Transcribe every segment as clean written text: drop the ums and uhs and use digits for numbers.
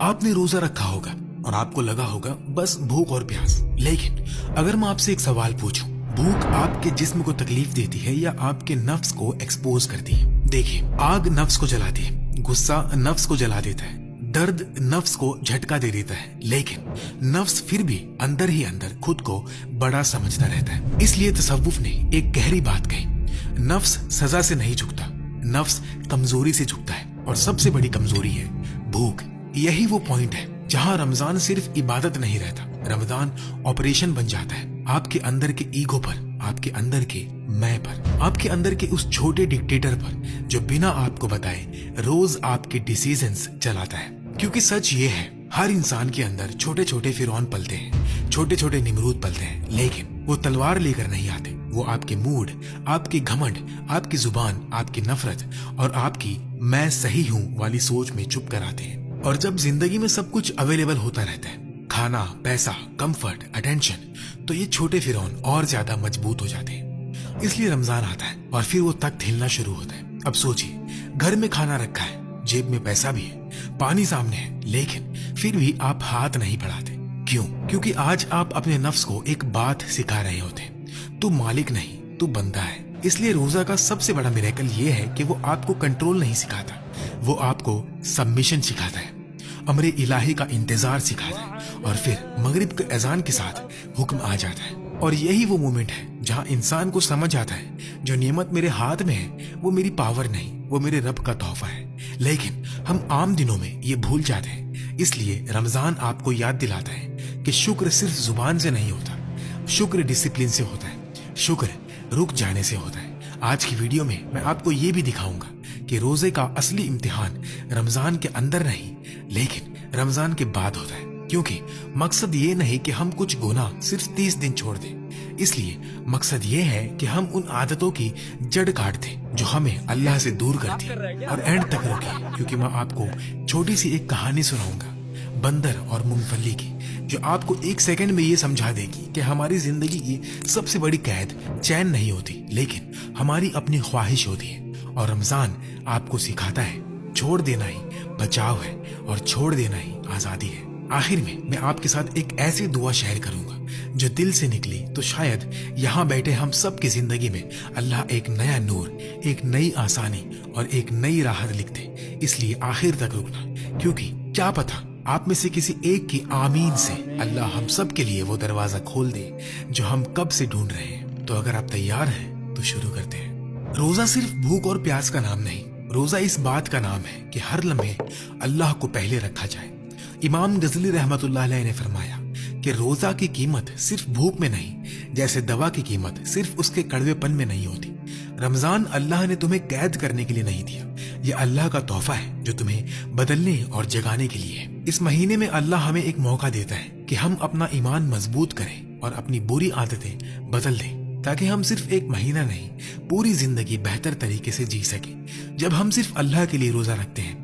آپ نے روزہ رکھا ہوگا اور آپ کو لگا ہوگا بس بھوک اور پیاس، لیکن اگر میں آپ سے ایک سوال پوچھوں، بھوک آپ کے جسم کو تکلیف دیتی ہے یا آپ کے نفس کو ایکسپوز کرتی ہے؟ دیکھیں، آگ نفس کو جلاتی ہے، غصہ نفس کو جلا دیتا ہے، درد نفس کو جھٹکا دے دیتا ہے، لیکن نفس پھر بھی اندر ہی اندر خود کو بڑا سمجھتا رہتا ہے۔ اس لیے تصوف نے ایک گہری بات کہی، نفس سزا سے نہیں جھکتا، نفس کمزوری سے جھکتا ہے، اور سب سے بڑی کمزوری ہے بھوک۔ یہی وہ پوائنٹ ہے جہاں رمضان صرف عبادت نہیں رہتا، رمضان آپریشن بن جاتا ہے آپ کے اندر کے ایگو پر، آپ کے اندر کے میں پر، آپ کے اندر کے اس چھوٹے ڈکٹیٹر پر جو بنا آپ کو بتائے روز آپ کے ڈیسیژنز چلاتا ہے۔ کیونکہ سچ یہ ہے، ہر انسان کے اندر چھوٹے چھوٹے فرعون پلتے ہیں، چھوٹے چھوٹے نمرود پلتے ہیں، لیکن وہ تلوار لے کر نہیں آتے، وہ آپ کے موڈ، آپ کے گھمنڈ، آپ کی زبان، آپ کی نفرت اور آپ کی میں صحیح ہوں والی سوچ میں چھپ کر آتے ہیں۔ اور جب زندگی میں سب کچھ اویلیبل ہوتا رہتا ہے، کھانا، پیسہ، کمفرٹ، اٹینشن، تو یہ چھوٹے فرعون اور زیادہ مضبوط ہو جاتے ہیں۔ اس لیے رمضان آتا ہے اور پھر وہ تخت ہلنا شروع ہوتا ہے۔ اب سوچئے، گھر میں کھانا رکھا ہے، جیب میں پیسہ بھی ہے، پانی سامنے ہے، لیکن پھر بھی آپ ہاتھ نہیں بڑھاتے۔ کیوں؟ کیونکہ آج آپ اپنے نفس کو ایک بات سکھا رہے ہوتے ہیں، تو مالک نہیں، تو بندہ ہے۔ اس لیے روزہ کا سب سے بڑا میریکل یہ ہے کہ وہ آپ کو کنٹرول نہیں سکھاتا، وہ آپ کو سبمیشن سکھاتا ہے، امر الہی کا انتظار سکھاتا ہے، اور پھر مغرب کے اذان کے ساتھ حکم آ جاتا ہے۔ اور یہی وہ مومنٹ ہے جہاں انسان کو سمجھ آتا ہے جو نعمت میرے ہاتھ میں ہے وہ میری پاور نہیں، وہ میرے رب کا تحفہ ہے۔ لیکن ہم عام دنوں میں یہ بھول جاتے ہیں۔ اس لیے رمضان آپ کو یاد دلاتا ہے کہ شکر صرف زبان سے نہیں ہوتا، شکر ڈسپلن سے ہوتا ہے، شکر رک جانے سے ہوتا ہے۔ آج کی ویڈیو میں میں آپ کو یہ بھی دکھاؤں گا کہ روزے کا اصلی امتحان رمضان کے اندر نہیں لیکن رمضان کے بعد ہوتا ہے، کیونکہ مقصد یہ نہیں کہ ہم کچھ گناہ صرف 30 دن چھوڑ دیں، اس لیے مقصد یہ ہے کہ ہم ان عادتوں کی جڑ کاٹ دیں جو ہمیں اللہ سے دور کرتی ہے۔ اور اینڈ تک روکیں، کیونکہ میں آپ کو چھوٹی سی ایک کہانی سناؤں گا بندر اور مونگ پھلی کی، جو آپ کو ایک سیکنڈ میں یہ سمجھا دے گی کہ ہماری زندگی کی سب سے بڑی قید چین نہیں ہوتی لیکن ہماری اپنی خواہش ہوتی ہے۔ اور رمضان آپ کو سکھاتا ہے چھوڑ دینا ہی بچاؤ ہے اور چھوڑ دینا ہی آزادی ہے۔ آخر میں آپ کے ساتھ ایک ایسی دعا شیئر کروں گا جو دل سے نکلی تو شاید یہاں بیٹھے ہم سب کی زندگی میں اللہ ایک نیا نور، ایک نئی آسانی اور ایک نئی راحت لکھ دے۔ اس لیے آخر تک رکنا، کیونکہ کیا پتہ آپ میں سے کسی ایک کی آمین سے اللہ ہم سب کے لیے وہ دروازہ کھول دے جو ہم کب سے ڈھونڈ رہے ہیں۔ تو اگر آپ تیار ہیں تو شروع کرتے ہیں۔ روزہ صرف بھوک اور پیاس کا نام نہیں، روزہ اس بات کا نام ہے کہ ہر لمحے اللہ کو پہلے رکھا جائے۔ امام غزالی رحمت اللہ علیہ نے فرمایا کہ روزہ کی قیمت صرف بھوک میں نہیں، جیسے دوا کی قیمت صرف اس کے کڑوے پن میں نہیں ہوتی۔ رمضان اللہ نے تمہیں قید کرنے کے لیے نہیں دیا، یہ اللہ کا تحفہ ہے جو تمہیں بدلنے اور جگانے کے لیے ہے۔ اس مہینے میں اللہ ہمیں ایک موقع دیتا ہے کہ ہم اپنا ایمان مضبوط کریں اور اپنی بری عادتیں بدل دیں، تاکہ ہم صرف ایک مہینہ نہیں پوری زندگی بہتر طریقے سے جی سکیں۔ جب ہم صرف اللہ کے لیے روزہ رکھتے ہیں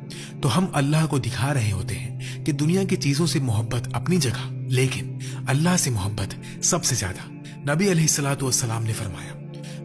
تو ہم اللہ کو دکھا رہے ہوتے ہیں کہ دنیا کی چیزوں سے محبت اپنی جگہ، لیکن اللہ سے محبت سب سے زیادہ۔ نبی علیہ الصلوۃ والسلام نے فرمایا،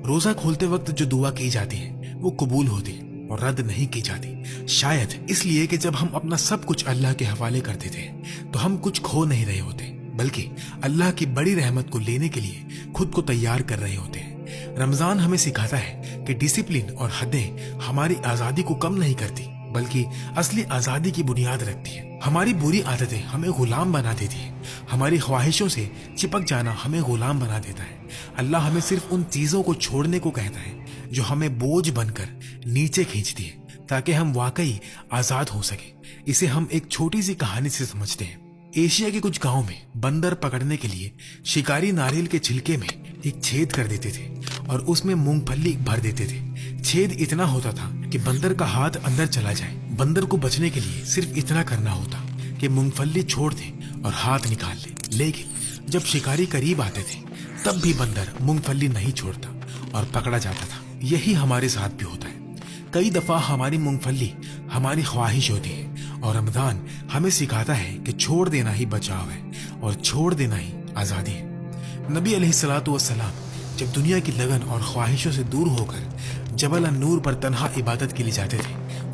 روزہ کھولتے وقت جو دعا کی جاتی ہے وہ قبول ہوتی اور رد نہیں کی جاتی، شاید اس لیے کہ جب ہم اپنا سب کچھ اللہ کے حوالے کرتے تھے تو ہم کچھ کھو نہیں رہے ہوتے، بلکہ اللہ کی بڑی رحمت کو لینے کے لیے خود کو تیار کر رہے ہوتے ہیں۔ رمضان ہمیں سکھاتا ہے کہ ڈسپلن اور حدیں ہماری آزادی کو کم نہیں کرتی بلکہ اصلی آزادی کی بنیاد رکھتی ہیں۔ ہماری بری عادتیں ہمیں غلام بنا دیتی ہیں، ہماری خواہشوں سے چپک جانا ہمیں غلام بنا دیتا ہے۔ اللہ ہمیں صرف ان چیزوں کو چھوڑنے کو کہتا ہے جو ہمیں بوجھ بن کر نیچے کھینچتی ہے، تاکہ ہم واقعی آزاد ہو سکیں۔ اسے ہم ایک چھوٹی سی کہانی سے سمجھتے ہیں۔ ایشیا کے کچھ گاؤں میں بندر پکڑنے کے لیے شکاری ناریل کے چھلکے میں ایک چھید کر دیتے تھے اور اس میں مونگ پھلی بھر دیتے تھے۔ چھید اتنا ہوتا تھا کہ بندر کا ہاتھ اندر چلا جائے۔ بندر کو بچنے کے لیے صرف اتنا کرنا ہوتا کہ مونگ پھلی چھوڑ دے اور ہاتھ نکال لے، لیکن جب شکاری قریب آتے تھے تب بھی بندر مونگ پھلی نہیں چھوڑتا اور پکڑا جاتا تھا۔ یہی ہمارے ساتھ بھی ہوتا ہے، کئی دفعہ ہماری مونگ پھلی ہماری خواہش ہوتی ہے، اور رمضان ہمیں سکھاتا ہے کہ چھوڑ دینا ہی بچاؤ ہے اور چھوڑ دینا ہی آزادی ہے۔ نبی علیہ الصلوۃ والسلام جب دنیا کی لگن اور خواہشوں سے دور ہو کر جبل النور پر تنہا عبادت کے لیے جاتے تھے،